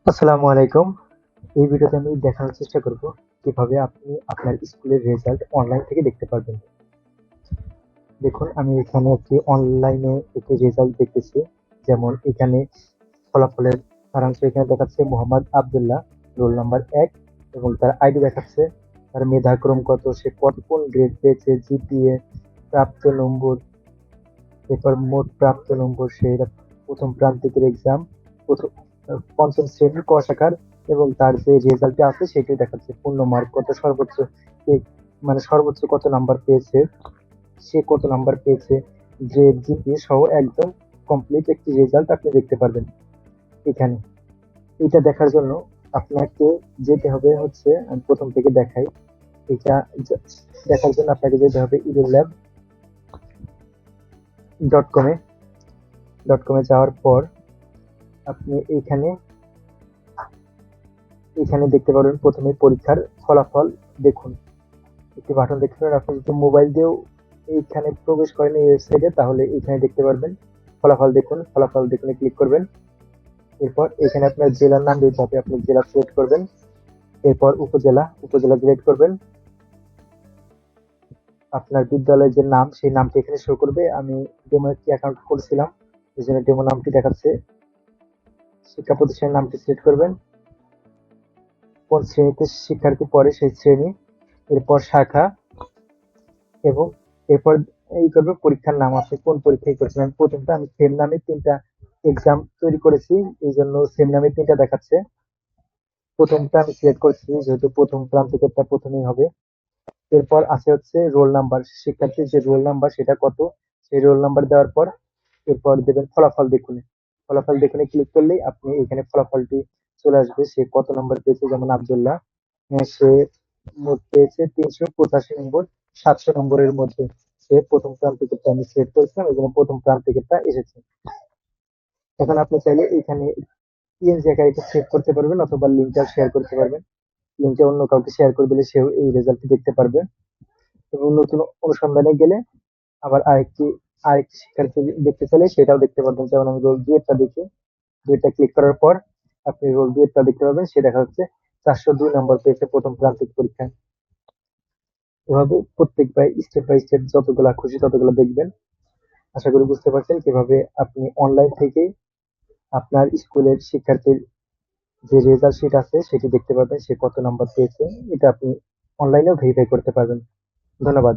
আসসালামু আলাইকুম। এই ভিডিওতে আমি দেখানোর চেষ্টা করব কিভাবে আপনি আপনার স্কুলের রেজাল্ট অনলাইন থেকে দেখতে পারবেন। দেখুন, আমি এখানে অনলাইনে একটি রেজাল্ট দেখতেছি। যেমন এখানে ফলাফলের সারাংশ এখানে দেখাচ্ছে মোহাম্মদ আব্দুল্লাহ, রোল নাম্বার ১ এবং তার আইডি দেখাচ্ছে। তার মেধাক্রম কত, সে কোন গ্রেড পেয়েছে, জিপিএ, প্রাপ্ত নম্বর, এরপর মোট প্রাপ্ত নম্বর, সে প্রথম প্রান্তিকের এক্সাম, প্রথম পঞ্চম শ্রেণীর ক শাখার, এবং তার যে রেজাল্ট আছে সেটি দেখাচ্ছে। পূর্ণ মার্ক কত, সর্বোচ্চ মানে সর্বোচ্চ কত নাম্বার পেয়েছে, সে কত নাম্বার পেয়েছে, গ্রেড, জিপিএ সহ একদম কমপ্লিট একটি রেজাল্ট আপনি দেখতে পারবেন এখানে। এটা দেখার জন্য আপনাকে যেতে হবে হচ্ছে, আমি প্রথম থেকে দেখাই। এটা দেখার জন্য আপনাকে যেতে হবে edulab.com এ যাওয়ার পর আপনি এখানে দেখতে পারবেন প্রথমে পরীক্ষার ফলাফল দেখুন। একটি বাটন দেখতে পারেন। আপনি যদি মোবাইল দিয়েও এইখানে প্রবেশ করেন এই ওয়েবসাইটে, তাহলে এখানে দেখতে পারবেন ফলাফল দেখুন। ফলাফল দেখুন ক্লিক করবেন। এরপর এখানে আপনার জেলার নাম দিতে হবে, আপনি জেলা সিলেক্ট করবেন। এরপর উপজেলা সিলেক্ট করবেন। আপনার বিদ্যালয়ের যে নাম, সেই নামটি এখানে শো করবে। আমি ডেমো একটি অ্যাকাউন্ট করেছিলাম, এই জন্য ডেমো নামটি দেখাচ্ছে। শিক্ষা প্রতিষ্ঠানের নামটি সিলেক্ট করবেন, কোন শ্রেণীতে শিক্ষার্থী পড়ে সেই শ্রেণী, এরপর শাখা, এবং এরপর এই করবে পরীক্ষার নাম, আপনি কোন পরীক্ষায় করছেন। আমি প্রথমটা আমি সেম নামে ৩টা এক্সাম তৈরি করেছি, এই জন্য সেম নামে ৩টা দেখাচ্ছে। প্রথমটা আমি সিলেক্ট করছি, যেহেতু প্রথম প্রান্তিকেরটা প্রথমেই হবে। এরপর আছে হচ্ছে রোল নাম্বার, শিক্ষার্থীর যে রোল নাম্বার সেটা কত, সেই রোল নাম্বার দেওয়ার পর এরপর দেবেন ফলাফল দেখুন। ফলাফল দেখুনে ক্লিক করলেই আপনি এখানে ফলাফলটি চলে আসবে, সে কত নাম্বার পেয়েছে। যেমন আব্দুল্লাহ, সে মোট পেয়েছে ৩৮৫ নম্বর, ৭০০ নম্বরের মধ্যে। সে প্রথম প্রান্তিকেরটা আমি সিলেক্ট করেছিলাম, এই জন্য প্রথম প্রান্তিকেরটা এসেছে। এখন আপনি চাইলে এখানে পিএনজি আকারে এটা সেভ করতে পারবেন, অথবা লিঙ্কটা শেয়ার করতে পারবেন। লিঙ্কটা অন্য কাউকে শেয়ার করে দিলে সেও এই রেজাল্টটি দেখতে পারবে। এবং নতুন অনুসন্ধানে গেলে আবার আরেকটি শিক্ষার্থী দেখতে চাইলে সেটাও দেখতে পারবেন। যেমন আমি রোল ২ এরটা দেখি, ২টা ক্লিক করার পর আপনি রোল ২ এরটা দেখতে পাবেন, সে দেখা যাচ্ছে ৪০২ নম্বর পেয়েছে প্রথম প্রান্তিক পরীক্ষায়। এভাবে প্রত্যেকবার স্টেপ বাই স্টেপ যতগুলা খুশি ততগুলো দেখবেন। আশা করি বুঝতে পারছেন কিভাবে আপনি অনলাইন থেকে আপনার স্কুলের শিক্ষার্থীর যে রেজাল্ট শিট আছে সেটি দেখতে পাবেন, সে কত নাম্বার পেয়েছে। এটা আপনি অনলাইনেও ভেরিফাই করতে পারবেন। ধন্যবাদ।